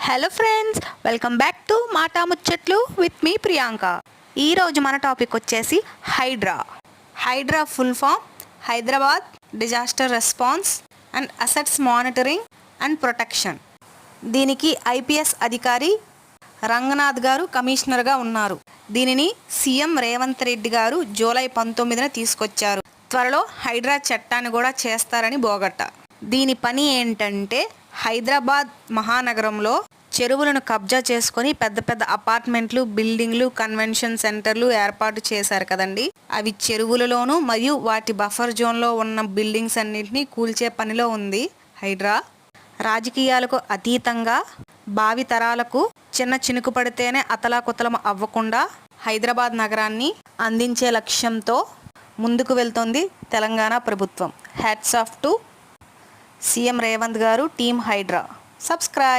Hello friends, welcome back to Maata Muchatlu with me Priyanka. ఈరోజు మన topic వచ్చేసి Hydraa full form Hyderabad disaster response and assets monitoring and protection. దీనికి IPS అధికారి రంగనాథ్ గారు కమిషనర్గా ఉన్నారు. దీనిని సీఎం రేవంత్ రెడ్డి గారు జూలై 19న తీసుకొచ్చారు. త్వరలో హైడ్రా చట్టాన్ని కూడా చేస్తారని బోగట్ట. దీని పని ఏంటంటే హైదరాబాద్ మహానగరంలో చెరువులను కబ్జా చేసుకొని పెద్ద పెద్ద అపార్ట్మెంట్లు, బిల్డింగ్లు, కన్వెన్షన్ సెంటర్లు ఏర్పాటు చేశారు కదండి. అవి చెరువులలోనూ మరియు వాటి బఫర్ జోన్లో ఉన్న బిల్డింగ్స్ అన్నింటినీ కూల్చే పనిలో ఉంది హైడ్రా. రాజకీయాలకు అతీతంగా భావి తరాలకు చిన్న చినుకు పడితేనే అతలాకుతలం అవ్వకుండా హైదరాబాద్ నగరాన్ని అందించే లక్ష్యంతో ముందుకు వెళ్తోంది తెలంగాణ ప్రభుత్వం. Hats off to CM Revanth గారు, టీమ్ హైడ్రా. సబ్స్క్రైబ్.